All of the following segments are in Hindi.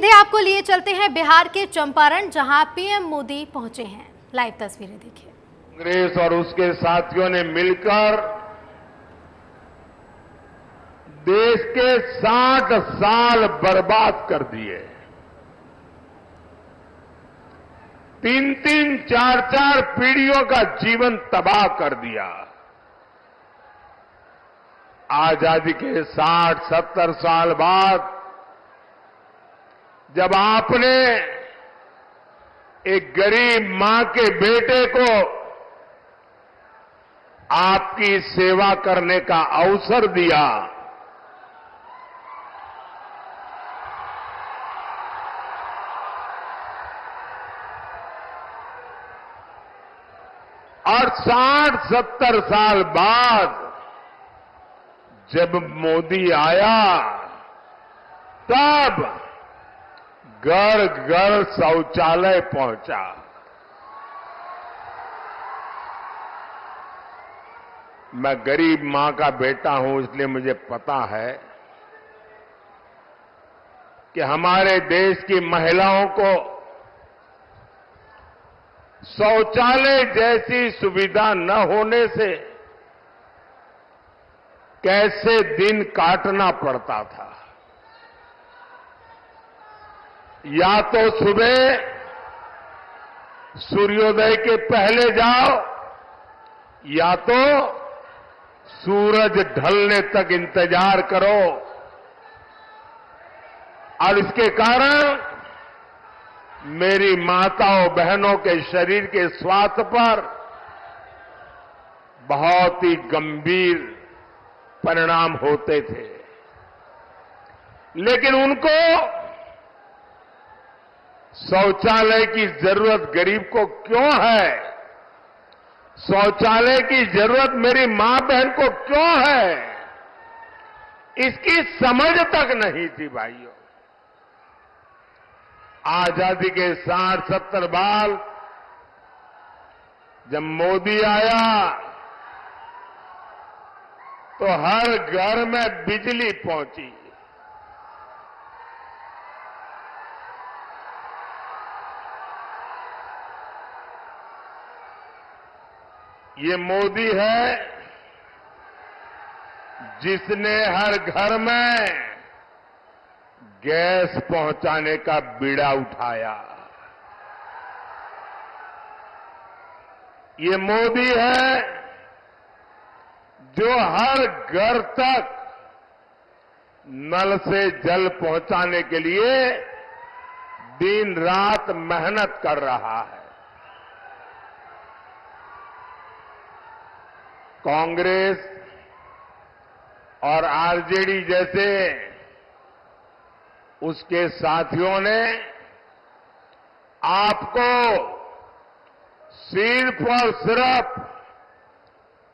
सीधे आपको लिए चलते हैं बिहार के चंपारण, जहां पीएम मोदी पहुंचे हैं। लाइव तस्वीरें देखिए। कांग्रेस और उसके साथियों ने मिलकर देश के 60 साल बर्बाद कर दिए। 3-3, 4-4 पीढ़ियों का जीवन तबाह कर दिया। आजादी के 60-70 साल बाद जब आपने एक गरीब मां के बेटे को आपकी सेवा करने का अवसर दिया, और 60-70 साल बाद जब मोदी आया, तब घर घर शौचालय पहुंचा। मैं गरीब मां का बेटा हूं, इसलिए मुझे पता है कि हमारे देश की महिलाओं को शौचालय जैसी सुविधा न होने से कैसे दिन काटना पड़ता था। या तो सुबह सूर्योदय के पहले जाओ, या तो सूरज ढलने तक इंतजार करो, और इसके कारण मेरी माताओं बहनों के शरीर के स्वास्थ्य पर बहुत ही गंभीर परिणाम होते थे। लेकिन उनको शौचालय की जरूरत गरीब को क्यों है, शौचालय की जरूरत मेरी मां बहन को क्यों है, इसकी समझ तक नहीं थी भाइयों। आजादी के 60-70 बाद जब मोदी आया तो हर घर में बिजली पहुंची। ये मोदी है जिसने हर घर में गैस पहुंचाने का बीड़ा उठाया। ये मोदी है जो हर घर तक नल से जल पहुंचाने के लिए दिन रात मेहनत कर रहा है। कांग्रेस और आरजेडी जैसे उसके साथियों ने आपको सिर्फ और सिर्फ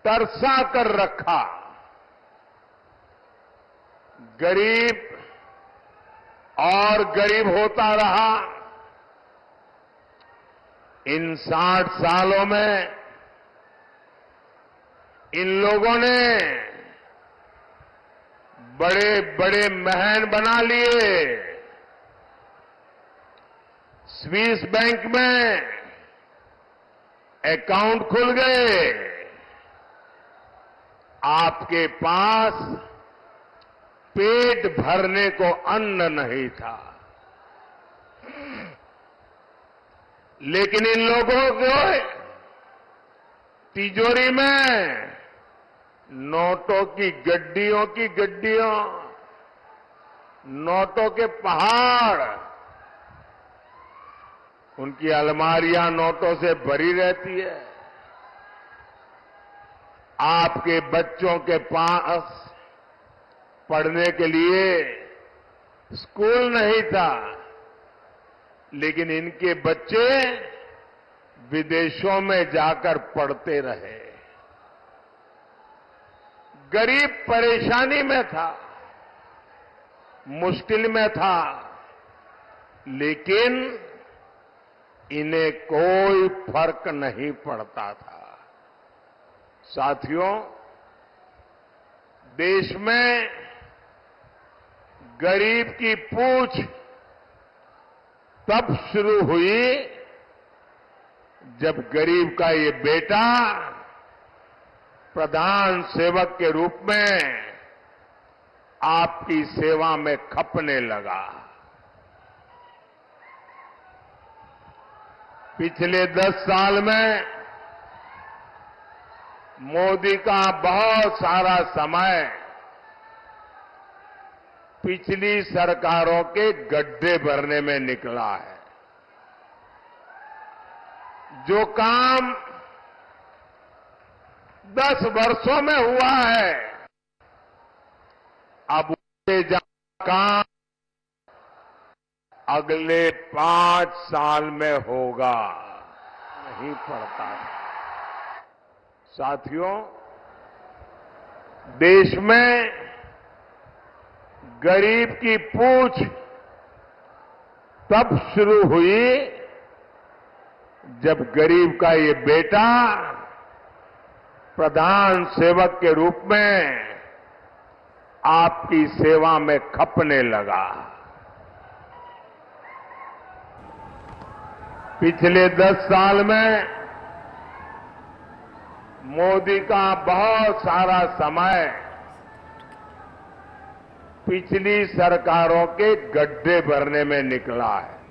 तरसा कर रखा। गरीब और गरीब होता रहा। इन 60 सालों में इन लोगों ने बड़े बड़े महल बना लिए। स्विस बैंक में अकाउंट खुल गए। आपके पास पेट भरने को अन्न नहीं था। लेकिन इन लोगों को तिजोरी में नोटों की गड्डियों, नोटों के पहाड़, उनकी अलमारियां नोटों से भरी रहती है। आपके बच्चों के पास पढ़ने के लिए स्कूल नहीं था, लेकिन इनके बच्चे विदेशों में जाकर पढ़ते रहे। गरीब परेशानी में था, मुश्किल में था, लेकिन इन्हें कोई फर्क नहीं पड़ता था। साथियों, देश में गरीब की पूंछ तब शुरू हुई जब गरीब का ये बेटा प्रधान सेवक के रूप में आपकी सेवा में खपने लगा। पिछले 10 साल में मोदी का बहुत सारा समय पिछली सरकारों के गड्ढे भरने में निकला है। जो काम 10 वर्षों में हुआ है, अब उससे ज्यादा काम अगले 5 साल में होगा। नहीं पड़ता। साथियों, देश में गरीब की पूछ तब शुरू हुई जब गरीब का ये बेटा प्रधान सेवक के रूप में आपकी सेवा में खपने लगा। पिछले 10 साल में मोदी का बहुत सारा समय पिछली सरकारों के गड्ढे भरने में निकला है।